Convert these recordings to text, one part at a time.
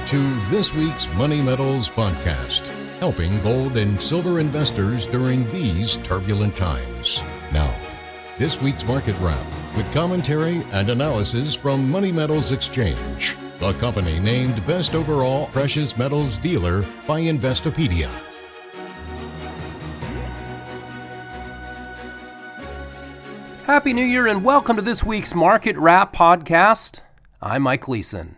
to this week's Money Metals podcast, helping gold and silver investors during these turbulent times. Now, this week's market wrap with commentary and analysis from Money Metals Exchange, the company named Best Overall Precious Metals Dealer by Investopedia. Happy New Year and welcome to this week's Market Wrap podcast. I'm Mike Leeson.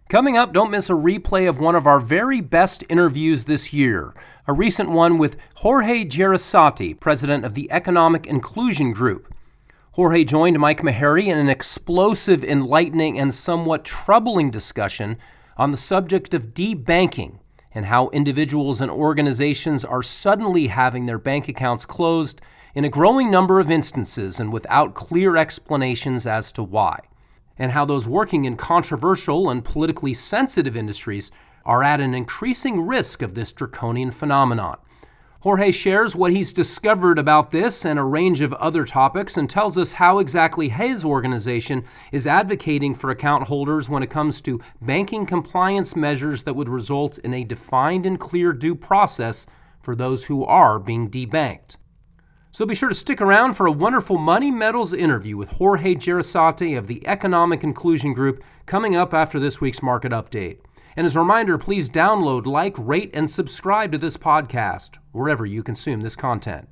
Coming up, don't miss a replay of one of our very best interviews this year, a recent one with Jorge Jraissati, president of the Economic Inclusion Group. Jorge joined Mike Maharrey in an explosive, enlightening, and somewhat troubling discussion on the subject of debanking and how individuals and organizations are suddenly having their bank accounts closed in a growing number of instances and without clear explanations as to why, and how those working in controversial and politically sensitive industries are at an increasing risk of this draconian phenomenon. Jorge shares what he's discovered about this and a range of other topics and tells us how exactly his organization is advocating for account holders when it comes to banking compliance measures that would result in a defined and clear due process for those who are being debanked. So be sure to stick around for a wonderful Money Metals interview with Jorge Jraissati of the Economic Inclusion Group coming up after this week's market update. And as a reminder, please download, like, rate, and subscribe to this podcast wherever you consume this content.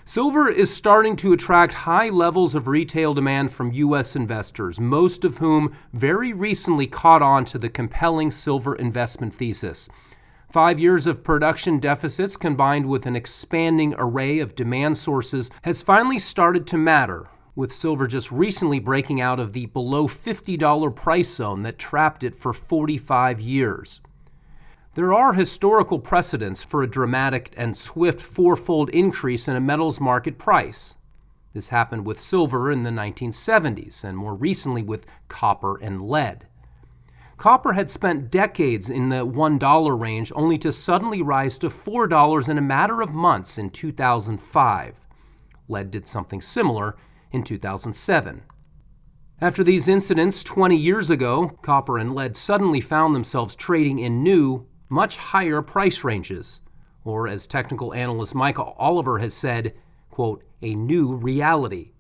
Silver is starting to attract high levels of retail demand from U.S. investors, most of whom very recently caught on to the compelling silver investment thesis. 5 years of production deficits combined with an expanding array of demand sources has finally started to matter, with silver just recently breaking out of the below $50 price zone that trapped it for 45 years. There are historical precedents for a dramatic and swift fourfold increase in a metals market price. This happened with silver in the 1970s and more recently with copper and lead. Copper had spent decades in the $1 range only to suddenly rise to $4 in a matter of months in 2005. Lead did something similar in 2007. After these incidents 20 years ago, copper and lead suddenly found themselves trading in new, much higher price ranges, or as technical analyst Michael Oliver has said, quote, a new reality.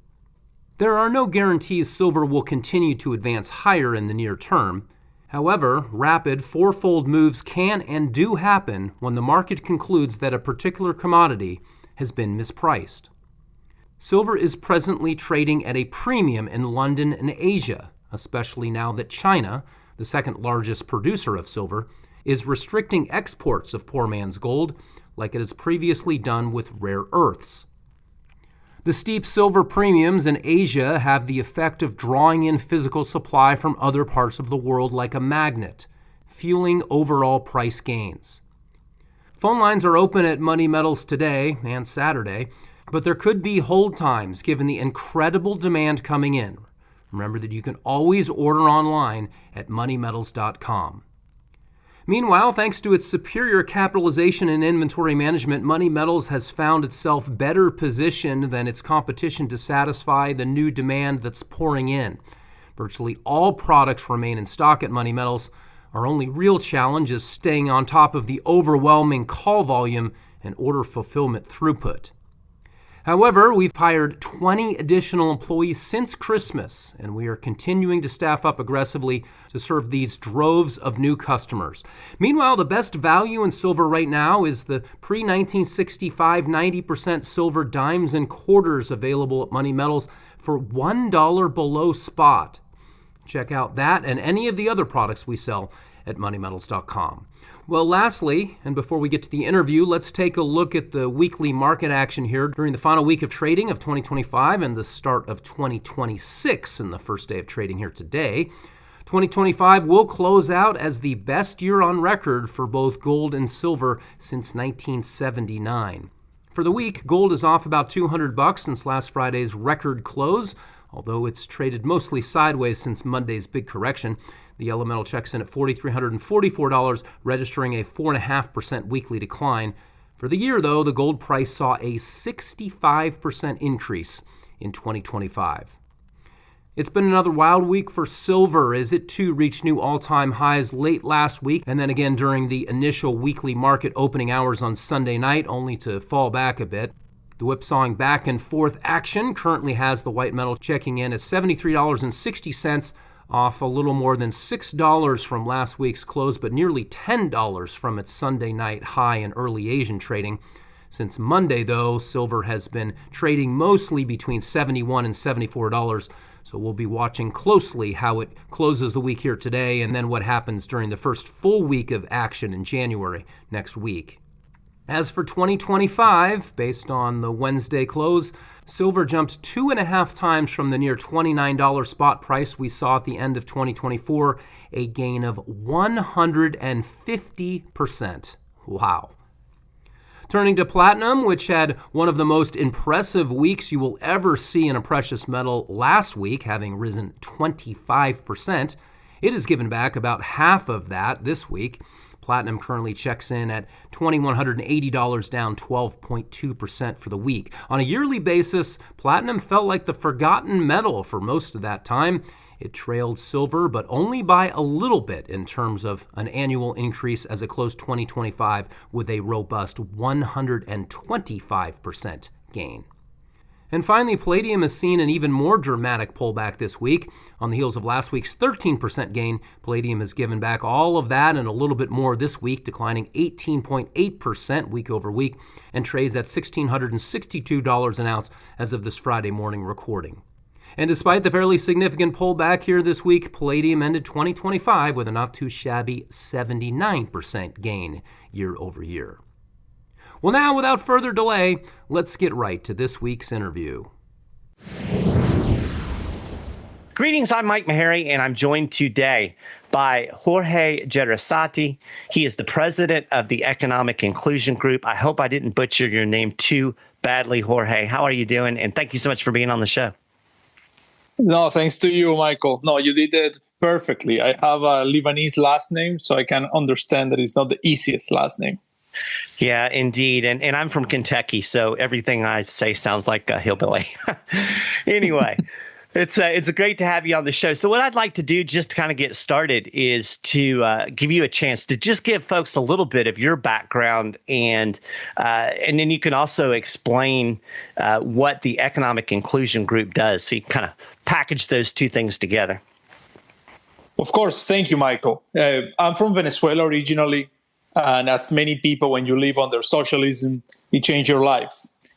There are no guarantees silver will continue to advance higher in the near term. However, rapid fourfold moves can and do happen when the market concludes that a particular commodity has been mispriced. Silver is presently trading at a premium in London and Asia, especially now that China, the second largest producer of silver, is restricting exports of poor man's gold like it has previously done with rare earths. The steep silver premiums in Asia have the effect of drawing in physical supply from other parts of the world like a magnet, fueling overall price gains. Phone lines are open at Money Metals today and Saturday, but there could be hold times given the incredible demand coming in. Remember that you can always order online at moneymetals.com. Meanwhile, thanks to its superior capitalization and inventory management, Money Metals has found itself better positioned than its competition to satisfy the new demand that's pouring in. Virtually all products remain in stock at Money Metals. Our only real challenge is staying on top of the overwhelming call volume and order fulfillment throughput. However, we've hired 20 additional employees since Christmas, and we are continuing to staff up aggressively to serve these droves of new customers. Meanwhile, the best value in silver right now is the pre-1965 90% silver dimes and quarters available at Money Metals for $1 below spot. Check out that and any of the other products we sell at moneymetals.com. Well, lastly, and before we get to the interview, let's take a look at the weekly market action here during the final week of trading of 2025 and the start of 2026 and the first day of trading here today. 2025 will close out as the best year on record for both gold and silver since 1979. For the week, gold is off about $200 since last Friday's record close, although it's traded mostly sideways since Monday's big correction. The yellow metal checks in at $4,344, registering a 4.5% weekly decline. For the year, though, the gold price saw a 65% increase in 2025. It's been another wild week for silver as it too reached new all-time highs late last week and then again during the initial weekly market opening hours on Sunday night, only to fall back a bit. The whipsawing back and forth action currently has the white metal checking in at $73.60, off a little more than $6 from last week's close, but nearly $10 from its Sunday night high in early Asian trading. Since Monday, though, silver has been trading mostly between $71 and $74, so we'll be watching closely how it closes the week here today and then what happens during the first full week of action in January next week. As for 2025, based on the Wednesday close, silver jumped 2.5 times from the near $29 spot price we saw at the end of 2024, a gain of 150%. Wow. Turning to platinum, which had one of the most impressive weeks you will ever see in a precious metal last week, having risen 25%, it has given back about half of that this week. Platinum currently checks in at $2,180, down 12.2% for the week. On a yearly basis, platinum felt like the forgotten metal for most of that time. It trailed silver, but only by a little bit in terms of an annual increase as it closed 2025 with a robust 125% gain. And finally, palladium has seen an even more dramatic pullback this week. On the heels of last week's 13% gain, palladium has given back all of that and a little bit more this week, declining 18.8% week over week, and trades at $1,662 an ounce as of this Friday morning recording. And despite the fairly significant pullback here this week, palladium ended 2025 with a not-too-shabby 79% gain year over year. Well, now, without further delay, let's get right to this week's interview. Greetings, I'm Mike Maharrey, and I'm joined today by Jorge Jraissati. He is the president of the Economic Inclusion Group. I hope I didn't butcher your name too badly, Jorge. How are you doing? And thank you so much for being on the show. No, thanks to you, Michael. No, you did it perfectly. I have a Lebanese last name, so I can understand that it's not the easiest last name. Yeah, indeed. And I'm from Kentucky, so everything I say sounds like a hillbilly. Anyway, it's great to have you on the show. So what I'd like to do just to kind of get started is to give you a chance to just give folks a little bit of your background, and then you can also explain what the Economic Inclusion Group does. So you kind of package those two things together. Of course. Thank you, Michael. I'm from Venezuela originally. And as many people, when you live under socialism, it changes your life.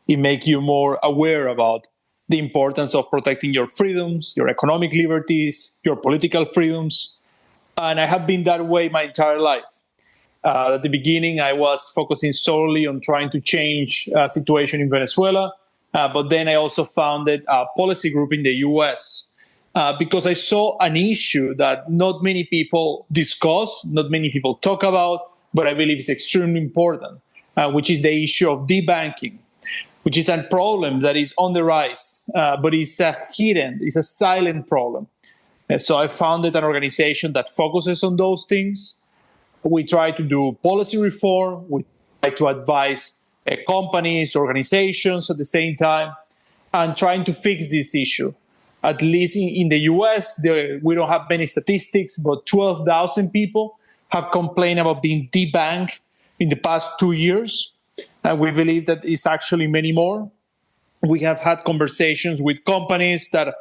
It makes you more aware about the importance of protecting your freedoms, your economic liberties, your political freedoms. And I have been that way my entire life. At the beginning, I was focusing solely on trying to change a situation in Venezuela. But then I also founded a policy group in the US because I saw an issue that not many people discuss, not many people talk about, but I believe is extremely important, which is the issue of debanking, which is a problem that is on the rise, but it's a silent problem. And so I founded an organization that focuses on those things. We try to do policy reform. We try to advise companies, organizations at the same time, and trying to fix this issue. At least in the US, we don't have many statistics, but 12,000 people have complained about being debanked in the past 2 years. And we believe that it's actually many more. We have had conversations with companies that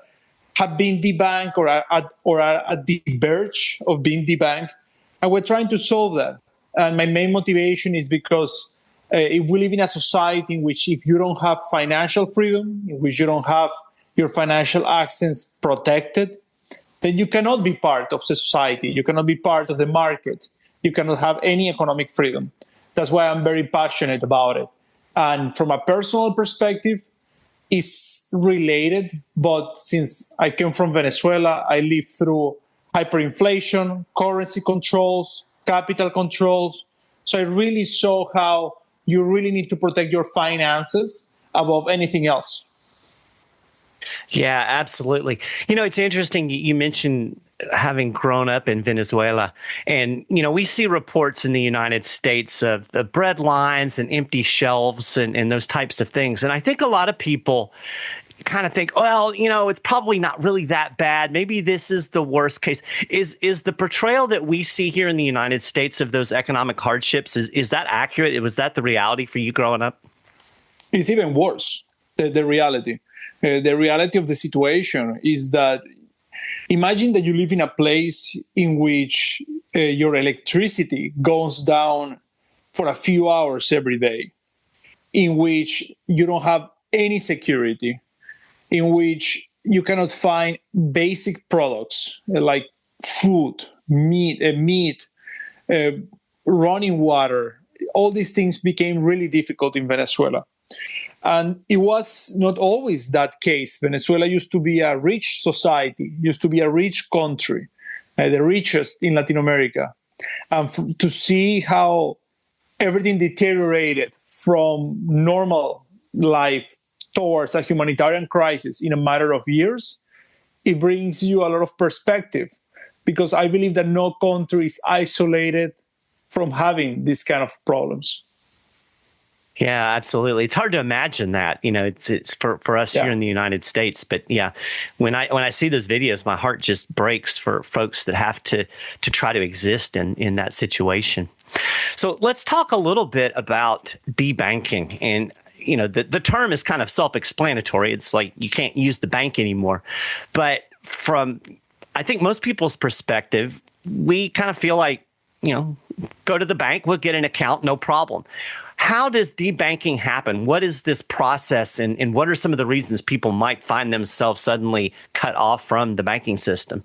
have been debanked or are at the verge of being debanked. And we're trying to solve that. And my main motivation is because if we live in a society in which if you don't have financial freedom, in which you don't have your financial access protected, then you cannot be part of the society. You cannot be part of the market. You cannot have any economic freedom. That's why I'm very passionate about it. And from a personal perspective, it's related. But since I came from Venezuela, I lived through hyperinflation, currency controls, capital controls. So I really saw how you really need to protect your finances above anything else. Yeah, absolutely. You know, it's interesting. You mentioned having grown up in Venezuela, and, you know, we see reports in the United States of the bread lines and empty shelves and those types of things. And I think a lot of people kind of think, well, it's probably not really that bad. Maybe this is the worst case. Is the portrayal that we see here in the United States of those economic hardships, is that accurate? Was that the reality for you growing up? It's even worse, the reality. The reality of the situation is that imagine that you live in a place in which your electricity goes down for a few hours every day, in which you don't have any security, in which you cannot find basic products like food, meat, running water. All these things became really difficult in Venezuela. And it was not always that case. Venezuela used to be a rich society, used to be a rich country, the richest in Latin America. And to see how everything deteriorated from normal life towards a humanitarian crisis in a matter of years, it brings you a lot of perspective, because I believe that no country is isolated from having these kind of problems. Yeah, absolutely. It's hard to imagine that, it's for us here in the United States. But yeah, when I see those videos, my heart just breaks for folks that have to try to exist in that situation. So let's talk a little bit about debanking. And, the term is kind of self-explanatory. It's like you can't use the bank anymore. But from, I think, most people's perspective, we kind of feel like, go to the bank, we'll get an account, no problem. How does debanking happen? What is this process, and what are some of the reasons people might find themselves suddenly cut off from the banking system?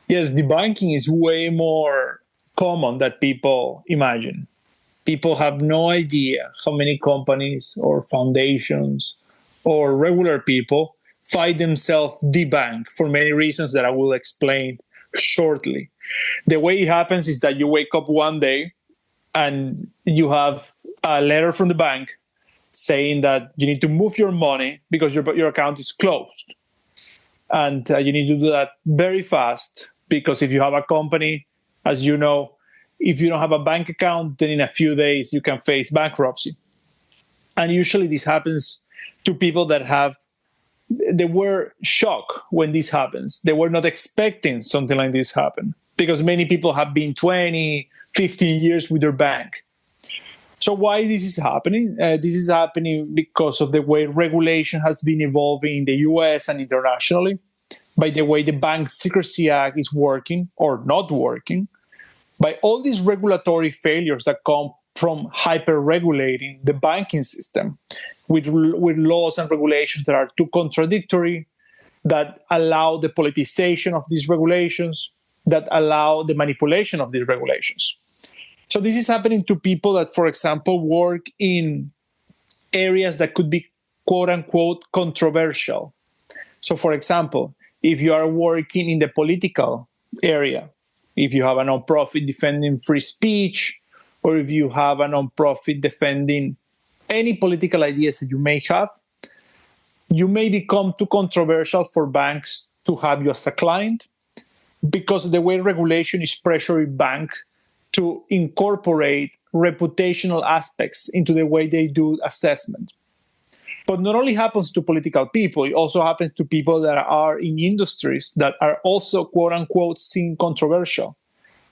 Yes, debanking is way more common than people imagine. People have no idea how many companies or foundations or regular people find themselves debanked for many reasons that I will explain shortly. The way it happens is that you wake up one day and you have a letter from the bank saying that you need to move your money because your account is closed. And you need to do that very fast, because if you have a company, as you know, if you don't have a bank account, then in a few days you can face bankruptcy. And usually this happens to people that they were shocked when this happens. They were not expecting something like this happen, because many people have been 20, 15 years with their bank. So why this is happening? This is happening because of the way regulation has been evolving in the US and internationally, by the way the Bank Secrecy Act is working or not working, by all these regulatory failures that come from hyper-regulating the banking system with laws and regulations that are too contradictory, that allow the politicization of these regulations, that allow the manipulation of these regulations. So this is happening to people that, for example, work in areas that could be quote-unquote controversial. So, for example, if you are working in the political area, if you have a nonprofit defending free speech, or if you have a nonprofit defending any political ideas that you may have, you may become too controversial for banks to have you as a client, because the way regulation is pressuring banks to incorporate reputational aspects into the way they do assessment. But not only happens to political people, it also happens to people that are in industries that are also, quote unquote, seen controversial.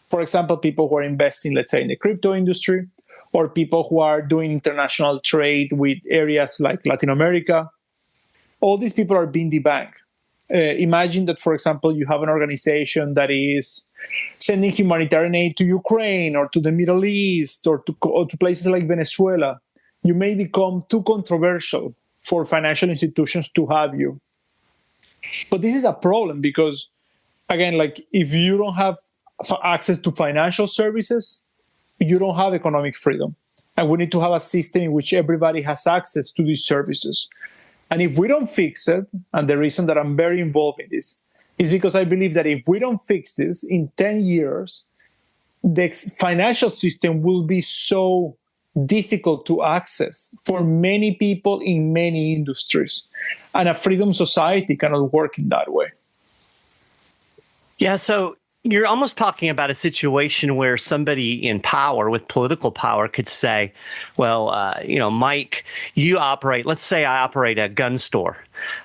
For example, people who are investing, let's say, in the crypto industry, or people who are doing international trade with areas like Latin America. All these people are being debanked. Imagine that, for example, you have an organization that is sending humanitarian aid to Ukraine or to the Middle East or to places like Venezuela. You may become too controversial for financial institutions to have you. But this is a problem because, again, like if you don't have access to financial services, you don't have economic freedom. And we need to have a system in which everybody has access to these services. And if we don't fix it, and the reason that I'm very involved in this is because I believe that if we don't fix this in 10 years, the financial system will be so difficult to access for many people in many industries. And a freedom society cannot work in that way. Yeah, so you're almost talking about a situation where somebody in power with political power could say, well, Mike, let's say I operate a gun store.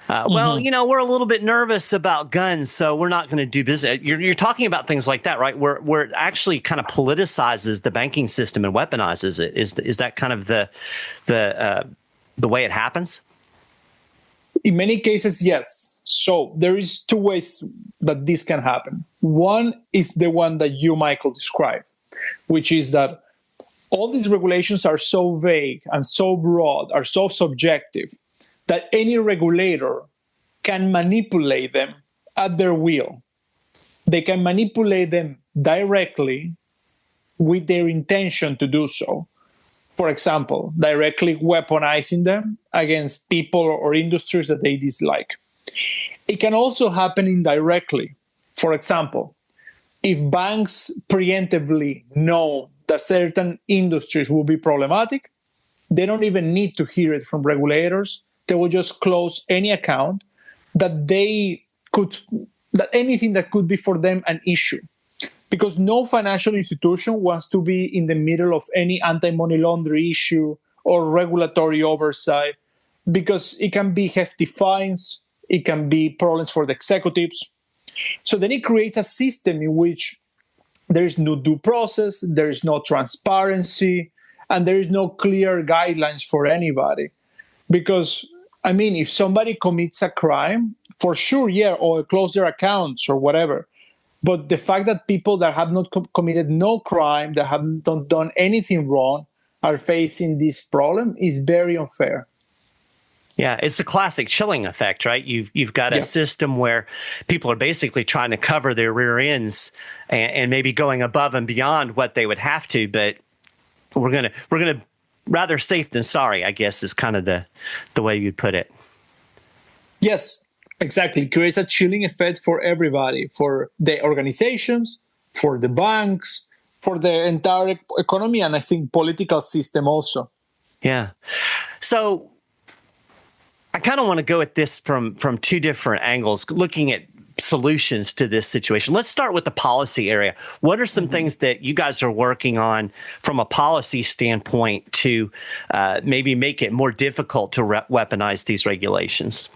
Well, we're a little bit nervous about guns, so we're not going to do business. You're talking about things like that, right? Where it actually kind of politicizes the banking system and weaponizes it. Is that kind of the way it happens? In many cases, yes. So there is two ways that this can happen. One is the one that you, Michael, described, which is that all these regulations are so vague and so broad, are so subjective, that any regulator can manipulate them at their will. They can manipulate them directly with their intention to do so. For example, directly weaponizing them against people or industries that they dislike. It can also happen indirectly. For example, if banks preemptively know that certain industries will be problematic, they don't even need to hear it from regulators. They will just close any account that anything that could be for them an issue. Because no financial institution wants to be in the middle of any anti-money laundering issue or regulatory oversight, because it can be hefty fines, it can be problems for the executives. So then it creates a system in which there is no due process, there is no transparency, and there is no clear guidelines for anybody. Because, if somebody commits a crime, for sure, or close their accounts or whatever. But the fact that people that have not committed no crime, that haven't done anything wrong, are facing this problem is very unfair. Yeah, it's the classic chilling effect, right? You've got a system where people are basically trying to cover their rear ends and maybe going above and beyond what they would have to, but we're gonna rather safe than sorry, I guess, is kind of the way you'd put it. Yes. Exactly. It creates a chilling effect for everybody, for the organizations, for the banks, for the entire economy, and I think political system also. Yeah. So I kind of want to go at this from two different angles, looking at solutions to this situation. Let's start with the policy area. What are some things that you guys are working on from a policy standpoint to maybe make it more difficult to weaponize these regulations?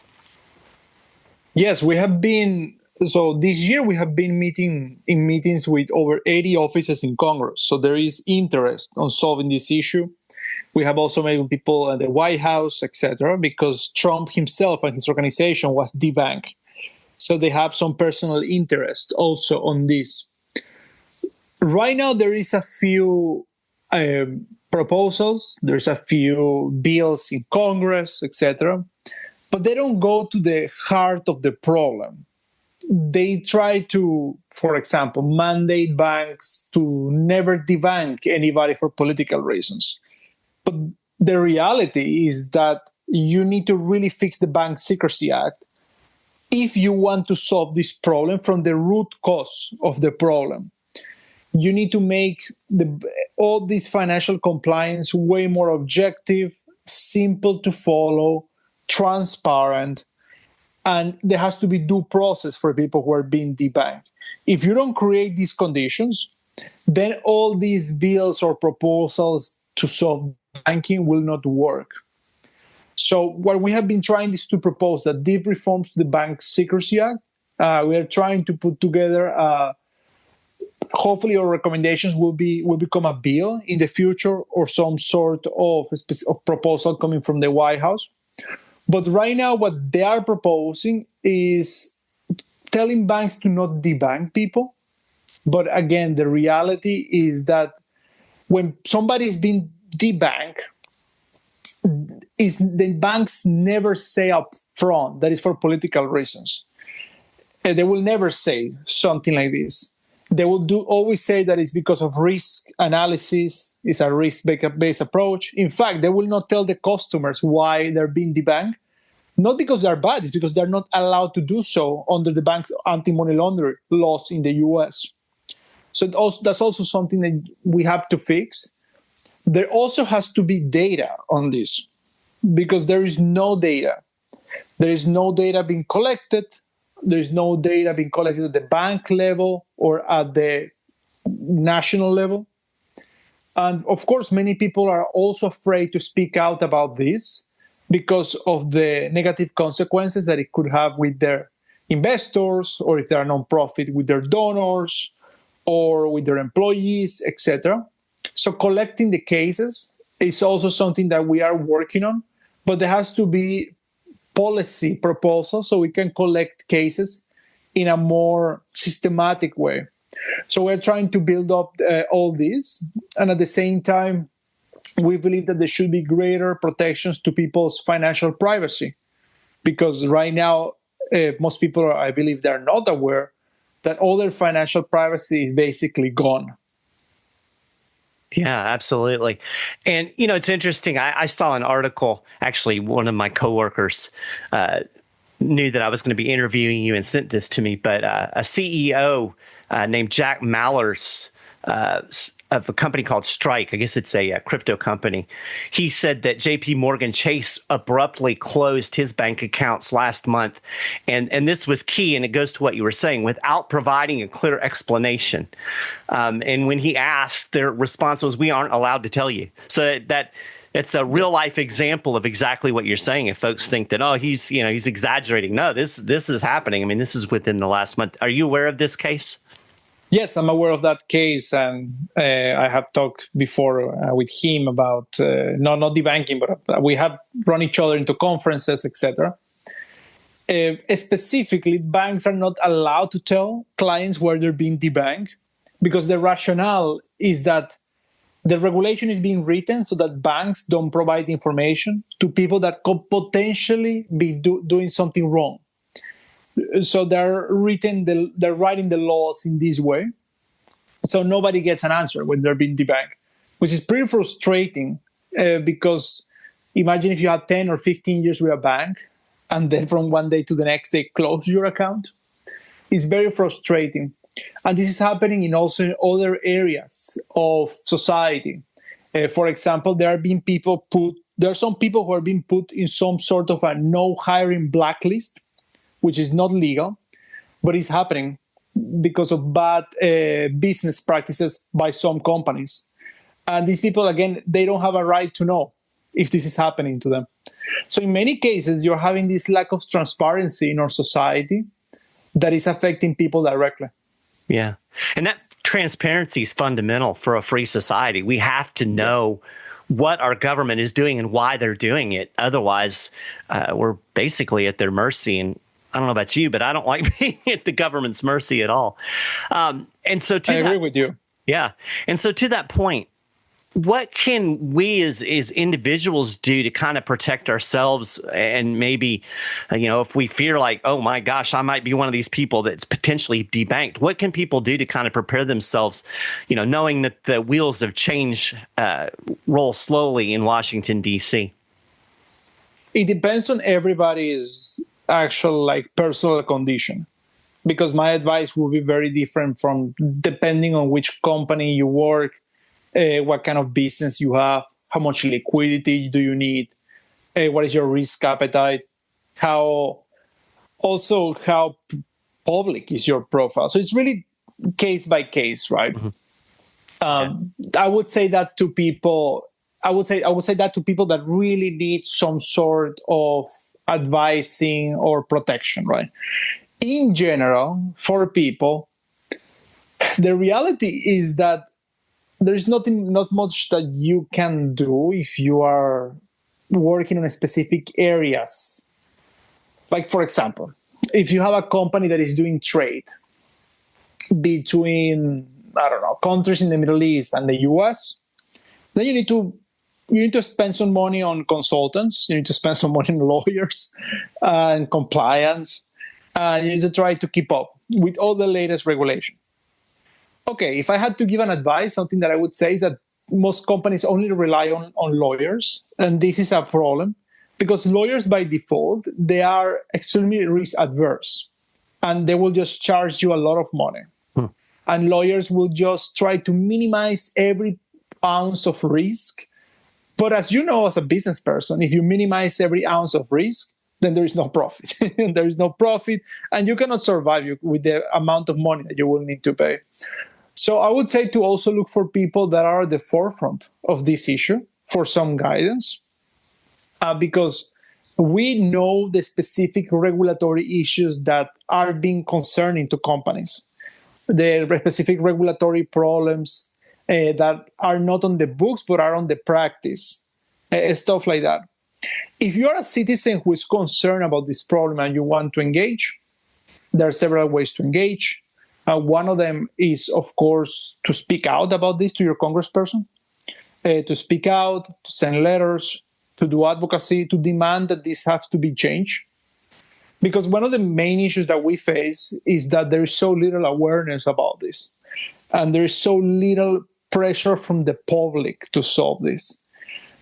Yes, we have been. So this year we have been meeting in meetings with over 80 offices in Congress. So there is interest on solving this issue. We have also met with people at the White House, etc., because Trump himself and his organization was debanked. So they have some personal interest also on this. Right now there is a few proposals. There's a few bills in Congress, etc., but they don't go to the heart of the problem. They try to, for example, mandate banks to never debank anybody for political reasons. But the reality is that you need to really fix the Bank Secrecy Act if you want to solve this problem from the root cause of the problem. You need to make all this financial compliance way more objective, simple to follow, transparent, and there has to be due process for people who are being debanked. If you don't create these conditions, then all these bills or proposals to solve banking will not work. So what we have been trying is to propose that deep reforms to the Bank Secrecy Act. We are trying to put together, hopefully our recommendations will become a bill in the future or some sort of proposal coming from the White House. But right now, what they are proposing is telling banks to not debank people. But again, the reality is that when somebody is being debanked, the banks never say up front that is for political reasons. They will never say something like this. They will always say that it's because of risk analysis, it's a risk-based approach. In fact, they will not tell the customers why they're being debanked. Not because they're bad, it's because they're not allowed to do so under the bank's anti-money laundering laws in the US. So that's also something that we have to fix. There also has to be data on this because there is no data. There is no data being collected. There's no data being collected at the bank level or at the national level. And of course, many people are also afraid to speak out about this because of the negative consequences that it could have with their investors, or if they're a nonprofit, with their donors, or with their employees, etc. So collecting the cases is also something that we are working on, but there has to be policy proposals so we can collect cases in a more systematic way. So we're trying to build up all this, and at the same time, we believe that there should be greater protections to people's financial privacy, because right now, most people, I believe, they're not aware that all their financial privacy is basically gone. Yeah, absolutely. And, it's interesting. I saw an article, actually, one of my coworkers knew that I was going to be interviewing you and sent this to me, but a CEO named Jack Mallers of a company called Strike, I guess it's a crypto company, he said that JP Morgan Chase abruptly closed his bank accounts last month. And this was key, and it goes to what you were saying, without providing a clear explanation. And when he asked, their response was, "We aren't allowed to tell you." So that it's a real life example of exactly what you're saying. If folks think that, he's exaggerating. No, this is happening. I mean, this is within the last month. Are you aware of this case? Yes, I'm aware of that case, and I have talked before with him about not debanking, but we have run each other into conferences, etc. Specifically, banks are not allowed to tell clients where they're being debanked, because the rationale is that the regulation is being written so that banks don't provide information to people that could potentially be doing something wrong. So they're writing the laws in this way, so nobody gets an answer when they're being debanked, which is pretty frustrating, because imagine if you had 10 or 15 years with a bank, and then from one day to the next they close your account. It's very frustrating. And this is happening in other areas of society. For example, there are some people who are being put in some sort of a no hiring blacklist, which is not legal, but it's happening because of bad business practices by some companies. And these people, again, they don't have a right to know if this is happening to them. So in many cases, you're having this lack of transparency in our society that is affecting people directly. Yeah. And that transparency is fundamental for a free society. We have to know what our government is doing and why they're doing it. Otherwise, we're basically at their mercy. And I don't know about you, but I don't like being at the government's mercy at all. And so I agree with you. Yeah. And so to that point, what can we as individuals do to kind of protect ourselves? And maybe, if we fear like, oh my gosh, I might be one of these people that's potentially debanked, what can people do to kind of prepare themselves, knowing that the wheels of change roll slowly in Washington, D.C.? It depends on everybody's actual personal condition, because my advice will be very different from depending on which company you work, what kind of business you have, how much liquidity do you need, what is your risk appetite, how public is your profile. So it's really case by case, right? Mm-hmm. I would say that to people. I would say that to people that really need some sort of advising or protection, right? In general, for people, the reality is that there's not much that you can do if you are working on specific areas. Like, for example, if you have a company that is doing trade between, countries in the Middle East and the US, then you need to spend some money on consultants. You need to spend some money on lawyers and compliance. And you need to try to keep up with all the latest regulation. Okay, if I had to give an advice, something that I would say is that most companies only rely on lawyers. And this is a problem because lawyers by default, they are extremely risk adverse. And they will just charge you a lot of money. And lawyers will just try to minimize every ounce of risk. But as you know, as a business person, if you minimize every ounce of risk, then there is no profit. There is no profit, and you cannot survive with the amount of money that you will need to pay. So I would say to also look for people that are at the forefront of this issue for some guidance, because we know the specific regulatory issues that are being concerning to companies, the specific regulatory problems that are not on the books but are on the practice, stuff like that. If you're a citizen who is concerned about this problem and you want to engage, there are several ways to engage. One of them is, of course, to speak out about this to your congressperson, to speak out, to send letters, to do advocacy, to demand that this has to be changed. Because one of the main issues that we face is that there is so little awareness about this, and there is so little pressure from the public to solve this.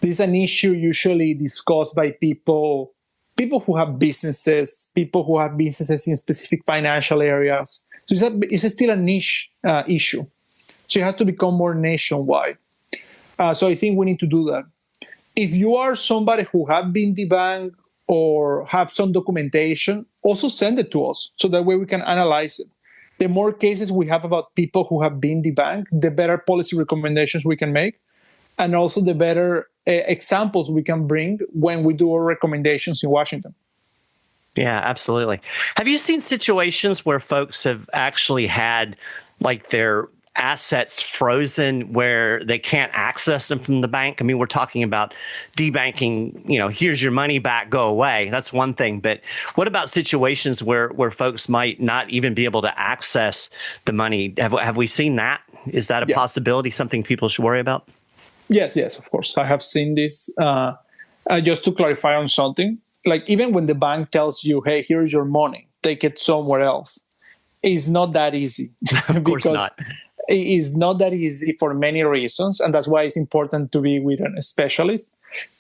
This is an issue usually discussed by people who have businesses, people who have businesses in specific financial areas. So it's still a niche issue. So it has to become more nationwide. So I think we need to do that. If you are somebody who have been debanked or have some documentation, also send it to us so that way we can analyze it. The more cases we have about people who have been debanked, the better policy recommendations we can make, and also the better examples we can bring when we do our recommendations in Washington. Yeah, absolutely. Have you seen situations where folks have actually had like their assets frozen where they can't access them from the bank? I mean, we're talking about debanking, here's your money back, go away. That's one thing. But what about situations where folks might not even be able to access the money? Have we seen that? Is that a possibility, something people should worry about? Yes, of course. I have seen this. Just to clarify on something, like even when the bank tells you, hey, here's your money, take it somewhere else, it's not that easy. Of course not. It is not that easy for many reasons. And that's why it's important to be with a specialist,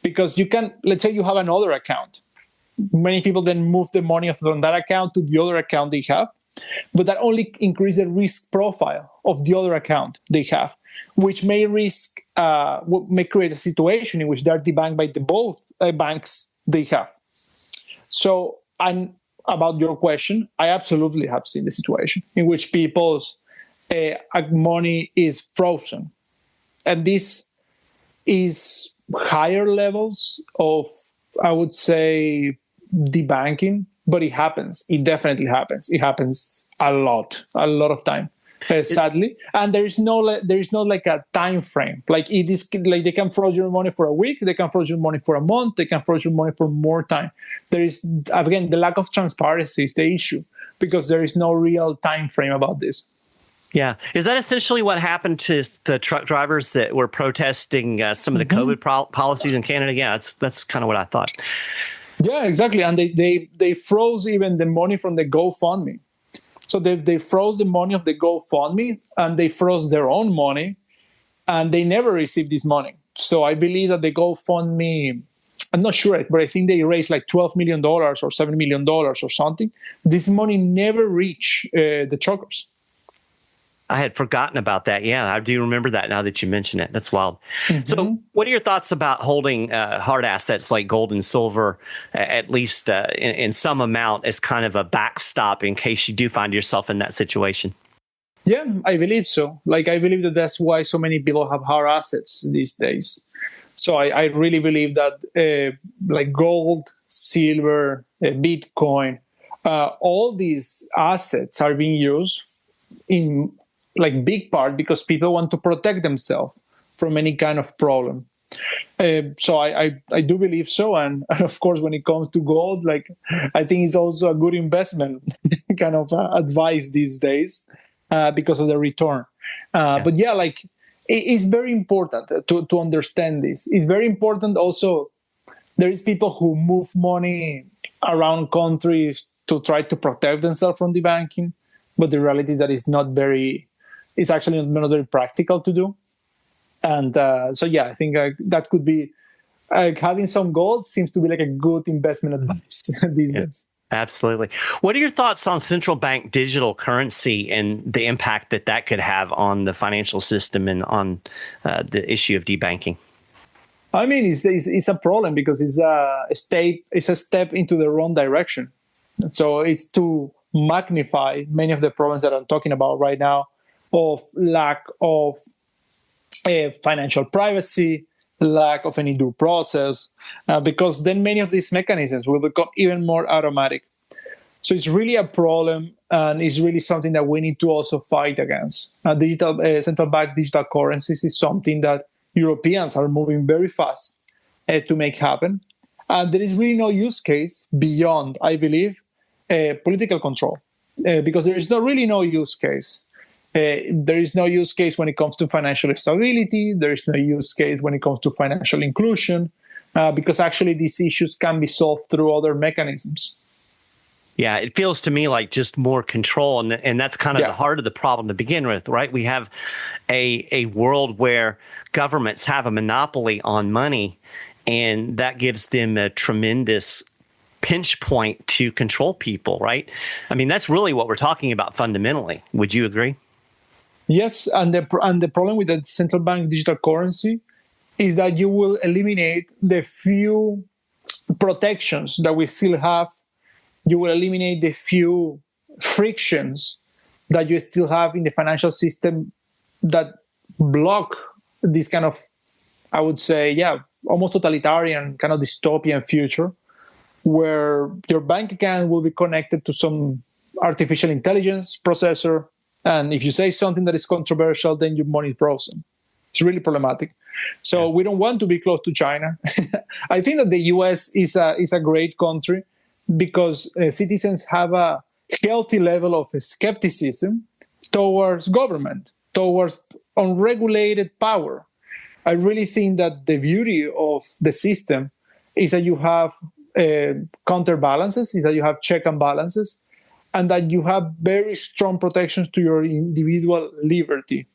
because you can, let's say you have another account. Many people then move the money from that account to the other account they have, but that only increases the risk profile of the other account they have, which may create a situation in which they're debanked by both banks they have. So, and about your question, I absolutely have seen the situation in which people's money is frozen. And this is higher levels of, I would say, debanking, but it happens. It definitely happens. It happens a lot of time. Sadly, and there is no like a time frame. Like it is like they can froze your money for a week, they can froze your money for a month, they can froze your money for more time. There is, again, the lack of transparency is the issue, because there is no real time frame about this. Yeah. Is that essentially what happened to the truck drivers that were protesting some of the COVID policies in Canada? Yeah, that's kind of what I thought. Yeah, exactly. And they froze even the money from the GoFundMe. So they froze the money of the GoFundMe, and they froze their own money, and they never received this money. So I believe that the GoFundMe, I'm not sure, but I think they raised like $12 million or $7 million or something. This money never reached the truckers. I had forgotten about that. Yeah, I do remember that now that you mention it. That's wild. Mm-hmm. So what are your thoughts about holding hard assets like gold and silver, at least in some amount, as kind of a backstop in case you do find yourself in that situation? Yeah, I believe so. Like, I believe that that's why so many people have hard assets these days. So I really believe that like gold, silver, Bitcoin, all these assets are being used in like big part because people want to protect themselves from any kind of problem. So I do believe so. And of course, when it comes to gold, like I think it's also a good investment kind of advice these days because of the return. But yeah, like it's very important to understand this. It's very important also. There is people who move money around countries to try to protect themselves from the banking. But the reality is that it's actually not very practical to do. And so, yeah, I think that could be, having some gold seems to be like a good investment advice these days. Absolutely. What are your thoughts on central bank digital currency and the impact that could have on the financial system and on the issue of debanking? I mean, it's a problem because it's a step into the wrong direction. So it's to magnify many of the problems that I'm talking about right now, of lack of financial privacy, lack of any due process, because then many of these mechanisms will become even more automatic. So it's really a problem, and it's really something that we need to also fight against. Digital central bank digital currencies is something that Europeans are moving very fast to make happen. And there is really no use case beyond, I believe, political control, because there is really no use case. There is no use case when it comes to financial stability. There is no use case when it comes to financial inclusion, because actually these issues can be solved through other mechanisms. Yeah, it feels to me like just more control, and that's kind of the heart of the problem to begin with, right? We have a world where governments have a monopoly on money, and that gives them a tremendous pinch point to control people, right? I mean, that's really what we're talking about fundamentally. Would you agree? Yes, and the problem with the central bank digital currency is that you will eliminate the few protections that we still have. You will eliminate the few frictions that you still have in the financial system that block this kind of, I would say, almost totalitarian kind of dystopian future, where your bank account will be connected to some artificial intelligence processor. And if you say something that is controversial, then your money is frozen. It's really problematic. So we don't want to be close to China. I think that the US is a great country because citizens have a healthy level of skepticism towards government, towards unregulated power. I really think that the beauty of the system is that you have counterbalances, is that you have check and balances, and that you have very strong protections to your individual liberty.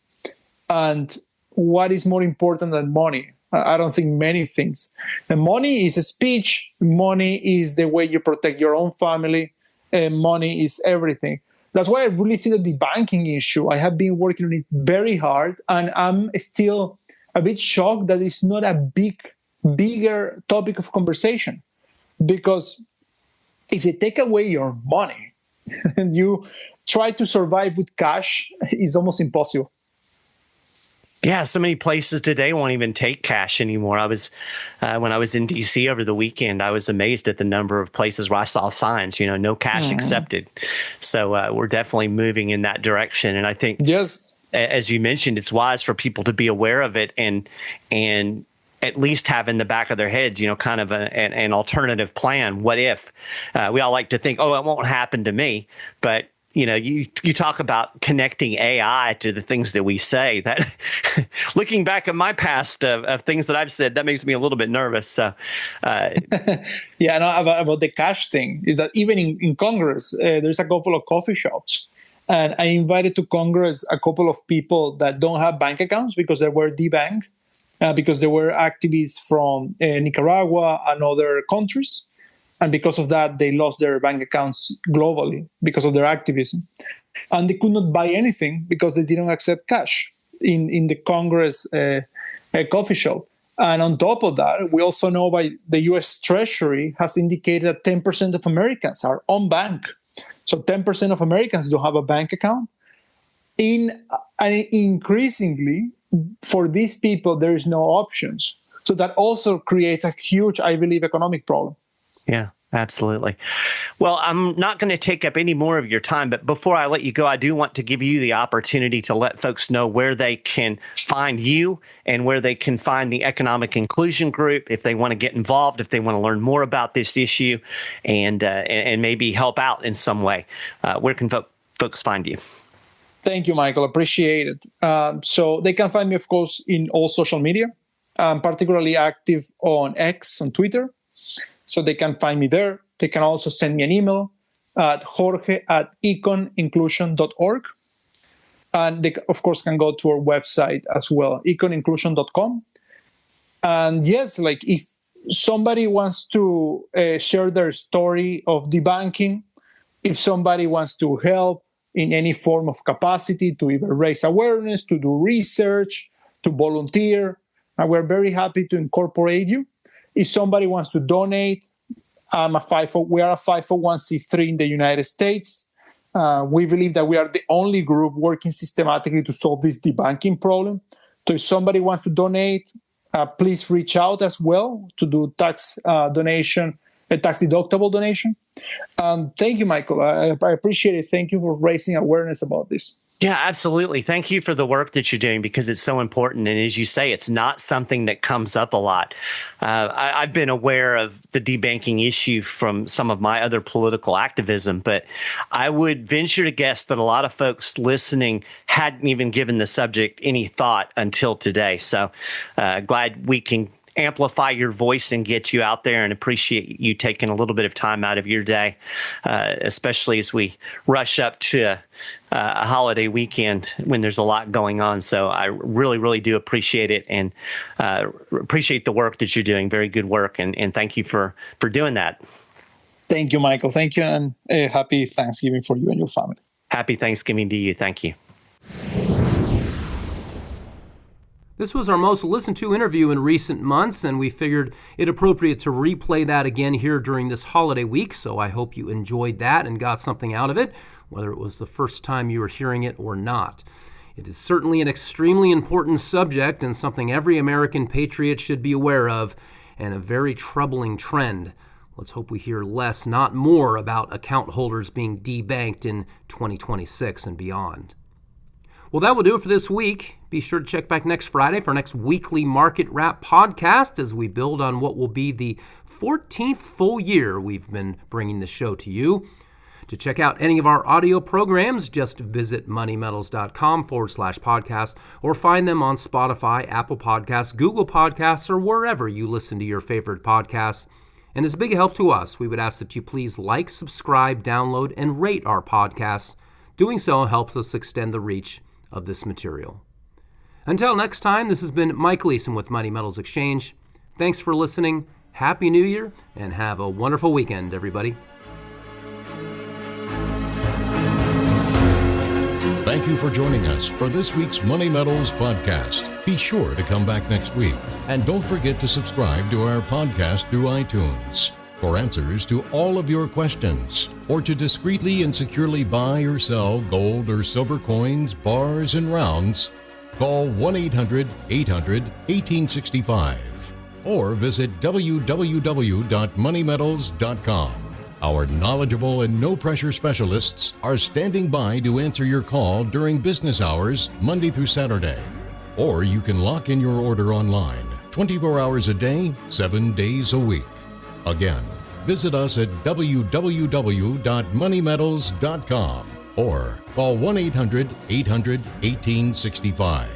And what is more important than money? I don't think many things. And money is a speech. Money is the way you protect your own family. And money is everything. That's why I really think that the banking issue, I have been working on it very hard, and I'm still a bit shocked that it's not a bigger topic of conversation. Because if they take away your money and you try to survive with cash, it's almost impossible. Yeah, so many places today won't even take cash anymore. I was, when I was in DC over the weekend, I was amazed at the number of places where I saw signs, no cash accepted. So we're definitely moving in that direction. And I think, as you mentioned, it's wise for people to be aware of it and at least have in the back of their heads, kind of an alternative plan. What if? We all like to think, oh, it won't happen to me. But you talk about connecting AI to the things that we say. That looking back at my past of things that I've said, that makes me a little bit nervous. So, about the cash thing is that even in Congress, there's a couple of coffee shops, and I invited to Congress a couple of people that don't have bank accounts because they were debanked, because they were activists from Nicaragua and other countries. And because of that, they lost their bank accounts globally because of their activism. And they could not buy anything because they didn't accept cash in the Congress coffee shop. And on top of that, we also know by the US Treasury has indicated that 10% of Americans are unbanked. So 10% of Americans don't have a bank account. And increasingly, for these people, there is no options. So that also creates a huge, I believe, economic problem. Yeah, absolutely. Well, I'm not going to take up any more of your time, but before I let you go, I do want to give you the opportunity to let folks know where they can find you and where they can find the Economic Inclusion Group if they want to get involved, if they want to learn more about this issue and maybe help out in some way. Where can folks find you? Thank you, Michael. Appreciate it. So they can find me, of course, in all social media. I'm particularly active on X, on Twitter. So they can find me there. They can also send me an email at jorge@econinclusion.org. And they, of course, can go to our website as well, econinclusion.com. And yes, if somebody wants to share their story of debunking, if somebody wants to help in any form of capacity to either raise awareness, to do research, to volunteer, and we're very happy to incorporate you. If somebody wants to donate, we are a 501c3 in the United States. We believe that we are the only group working systematically to solve this debunking problem. So if somebody wants to donate, please reach out as well to do tax deductible donation. Thank you, Michael. I appreciate it. Thank you for raising awareness about this. Yeah, absolutely. Thank you for the work that you're doing, because it's so important. And as you say, it's not something that comes up a lot. I've been aware of the debanking issue from some of my other political activism, but I would venture to guess that a lot of folks listening hadn't even given the subject any thought until today. So glad we can amplify your voice and get you out there, and appreciate you taking a little bit of time out of your day, especially as we rush up to a holiday weekend when there's a lot going on. So I really, really do appreciate it, and appreciate the work that you're doing. Very good work. And thank you for doing that. Thank you, Michael. Thank you. And happy Thanksgiving for you and your family. Happy Thanksgiving to you. Thank you. This was our most listened to interview in recent months, and we figured it appropriate to replay that again here during this holiday week. So I hope you enjoyed that and got something out of it, whether it was the first time you were hearing it or not. It is certainly an extremely important subject and something every American patriot should be aware of, and a very troubling trend. Let's hope we hear less, not more, about account holders being debanked in 2026 and beyond. Well, that will do it for this week. Be sure to check back next Friday for our next weekly Market Wrap podcast as we build on what will be the 14th full year we've been bringing the show to you. To check out any of our audio programs, just visit moneymetals.com/podcast or find them on Spotify, Apple Podcasts, Google Podcasts, or wherever you listen to your favorite podcasts. And as a big help to us, we would ask that you please like, subscribe, download, and rate our podcasts. Doing so helps us extend the reach of this material. Until next time, this has been Mike Leeson with Money Metals Exchange. Thanks for listening. Happy New Year, and have a wonderful weekend, everybody. Thank you for joining us for this week's Money Metals podcast. Be sure to come back next week. And don't forget to subscribe to our podcast through iTunes. For answers to all of your questions, or to discreetly and securely buy or sell gold or silver coins, bars, and rounds, call 1-800-800-1865 or visit www.moneymetals.com. Our knowledgeable and no-pressure specialists are standing by to answer your call during business hours, Monday through Saturday. Or you can lock in your order online, 24 hours a day, 7 days a week. Again, visit us at www.moneymetals.com or call 1-800-800-1865.